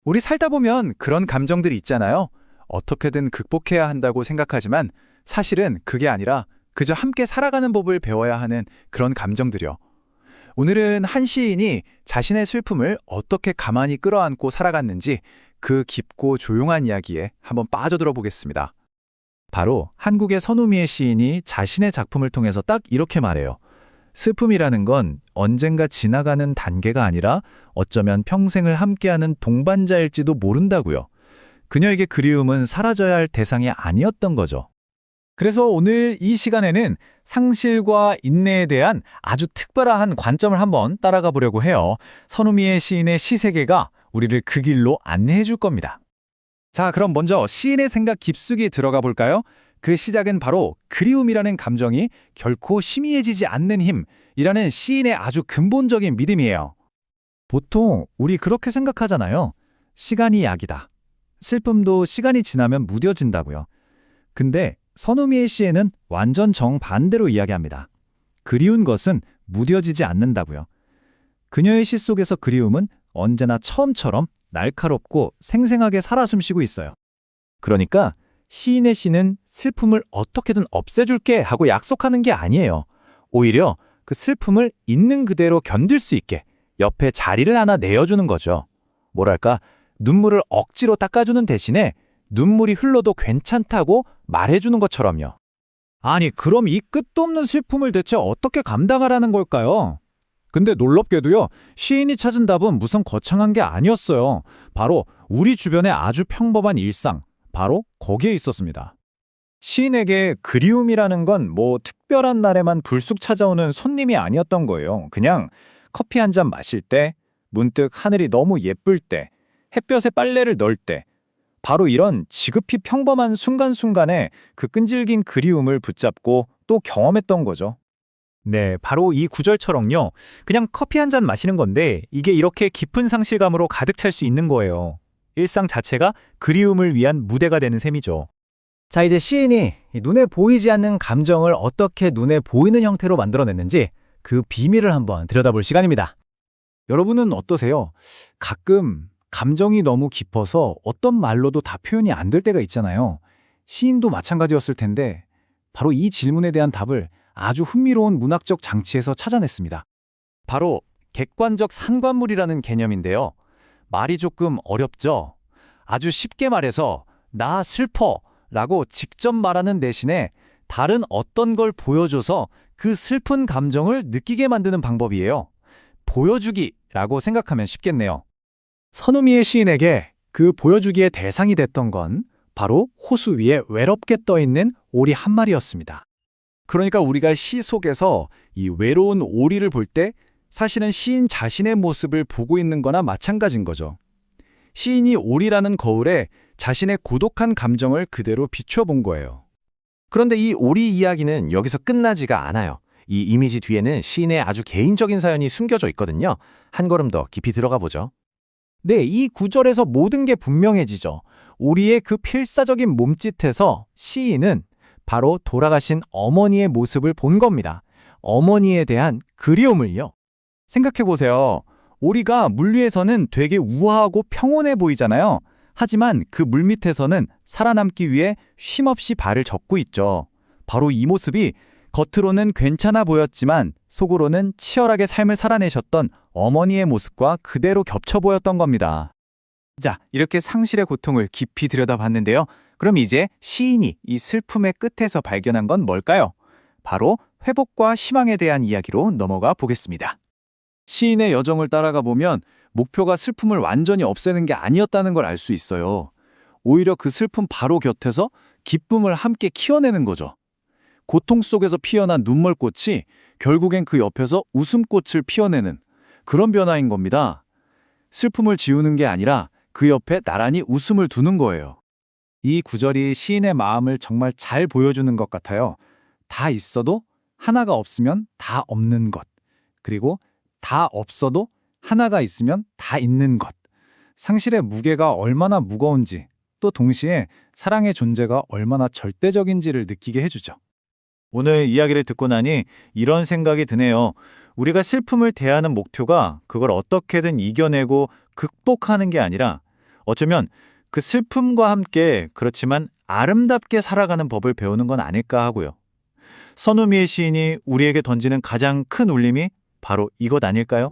우리 살다 보면 그런 감정들이 있잖아요. 어떻게든 극복해야 한다고 생각하지만 사실은 그게 아니라 그저 함께 살아가는 법을 배워야 하는 그런 감정들이요. 오늘은 한 시인이 자신의 슬픔을 어떻게 가만히 끌어안고 살아갔는지 그 깊고 조용한 이야기에 한번 빠져들어 보겠습니다. 바로 한국의 선우미의 시인이 자신의 작품을 통해서 딱 이렇게 말해요. 슬픔이라는 건 언젠가 지나가는 단계가 아니라 어쩌면 평생을 함께하는 동반자일지도 모른다고요. 그녀에게 그리움은 사라져야 할 대상이 아니었던 거죠. 그래서 오늘 이 시간에는 상실과 인내에 대한 아주 특별한 관점을 한번 따라가 보려고 해요. 선우미의 시인의 시세계가 우리를 그 길로 안내해 줄 겁니다. 자, 그럼 먼저 시인의 생각 깊숙이 들어가 볼까요? 그 시작은 바로 그리움이라는 감정이 결코 희미해지지 않는 힘이라는 시인의 아주 근본적인 믿음이에요. 보통 우리 그렇게 생각하잖아요. 시간이 약이다. 슬픔도 시간이 지나면 무뎌진다고요. 근데 선우미의 시에는 완전 정반대로 이야기합니다. 그리운 것은 무뎌지지 않는다고요. 그녀의 시 속에서 그리움은 언제나 처음처럼 날카롭고 생생하게 살아 숨쉬고 있어요. 그러니까 시인의 시는 슬픔을 어떻게든 없애줄게 하고 약속하는 게 아니에요. 오히려 그 슬픔을 있는 그대로 견딜 수 있게 옆에 자리를 하나 내어주는 거죠. 뭐랄까, 눈물을 억지로 닦아주는 대신에 눈물이 흘러도 괜찮다고 말해주는 것처럼요. 아니, 그럼 이 끝도 없는 슬픔을 대체 어떻게 감당하라는 걸까요? 근데 놀랍게도요, 시인이 찾은 답은 무슨 거창한 게 아니었어요. 바로 우리 주변의 아주 평범한 일상, 바로 거기에 있었습니다. 시인에게 그리움이라는 건 특별한 날에만 불쑥 찾아오는 손님이 아니었던 거예요. 그냥 커피 한 잔 마실 때, 문득 하늘이 너무 예쁠 때, 햇볕에 빨래를 널 때, 바로 이런 지극히 평범한 순간순간에 그 끈질긴 그리움을 붙잡고 또 경험했던 거죠. 네, 바로 이 구절처럼요. 그냥 커피 한 잔 마시는 건데 이게 이렇게 깊은 상실감으로 가득 찰 수 있는 거예요. 일상 자체가 그리움을 위한 무대가 되는 셈이죠. 자, 이제 시인이 눈에 보이지 않는 감정을 어떻게 눈에 보이는 형태로 만들어냈는지 그 비밀을 한번 들여다볼 시간입니다. 여러분은 어떠세요? 가끔 감정이 너무 깊어서 어떤 말로도 다 표현이 안 될 때가 있잖아요. 시인도 마찬가지였을 텐데 바로 이 질문에 대한 답을 아주 흥미로운 문학적 장치에서 찾아냈습니다. 바로 객관적 상관물이라는 개념인데요. 말이 조금 어렵죠? 아주 쉽게 말해서 나 슬퍼 라고 직접 말하는 대신에 다른 어떤 걸 보여줘서 그 슬픈 감정을 느끼게 만드는 방법이에요. 보여주기라고 생각하면 쉽겠네요. 선우미의 시인에게 그 보여주기의 대상이 됐던 건 바로 호수 위에 외롭게 떠있는 오리 한 마리였습니다. 그러니까 우리가 시 속에서 이 외로운 오리를 볼 때 사실은 시인 자신의 모습을 보고 있는 거나 마찬가지인 거죠. 시인이 오리라는 거울에 자신의 고독한 감정을 그대로 비춰본 거예요. 그런데 이 오리 이야기는 여기서 끝나지가 않아요. 이 이미지 뒤에는 시인의 아주 개인적인 사연이 숨겨져 있거든요. 한 걸음 더 깊이 들어가 보죠. 네, 이 구절에서 모든 게 분명해지죠. 오리의 그 필사적인 몸짓에서 시인은 바로 돌아가신 어머니의 모습을 본 겁니다. 어머니에 대한 그리움을요. 생각해보세요. 오리가 물 위에서는 되게 우아하고 평온해 보이잖아요. 하지만 그 물밑에서는 살아남기 위해 쉼없이 발을 젓고 있죠. 바로 이 모습이 겉으로는 괜찮아 보였지만 속으로는 치열하게 삶을 살아내셨던 어머니의 모습과 그대로 겹쳐 보였던 겁니다. 자, 이렇게 상실의 고통을 깊이 들여다봤는데요. 그럼 이제 시인이 이 슬픔의 끝에서 발견한 건 뭘까요? 바로 회복과 희망에 대한 이야기로 넘어가 보겠습니다. 시인의 여정을 따라가 보면 목표가 슬픔을 완전히 없애는 게 아니었다는 걸 알 수 있어요. 오히려 그 슬픔 바로 곁에서 기쁨을 함께 키워내는 거죠. 고통 속에서 피어난 눈물꽃이 결국엔 그 옆에서 웃음꽃을 피워내는 그런 변화인 겁니다. 슬픔을 지우는 게 아니라 그 옆에 나란히 웃음을 두는 거예요. 이 구절이 시인의 마음을 정말 잘 보여주는 것 같아요. 다 있어도 하나가 없으면 다 없는 것. 그리고 다 없어도 하나가 있으면 다 있는 것. 상실의 무게가 얼마나 무거운지, 또 동시에 사랑의 존재가 얼마나 절대적인지를 느끼게 해주죠. 오늘 이야기를 듣고 나니 이런 생각이 드네요. 우리가 슬픔을 대하는 목표가 그걸 어떻게든 이겨내고 극복하는 게 아니라 어쩌면 그 슬픔과 함께 그렇지만 아름답게 살아가는 법을 배우는 건 아닐까 하고요. 선우미의 시인이 우리에게 던지는 가장 큰 울림이 바로 이것 아닐까요?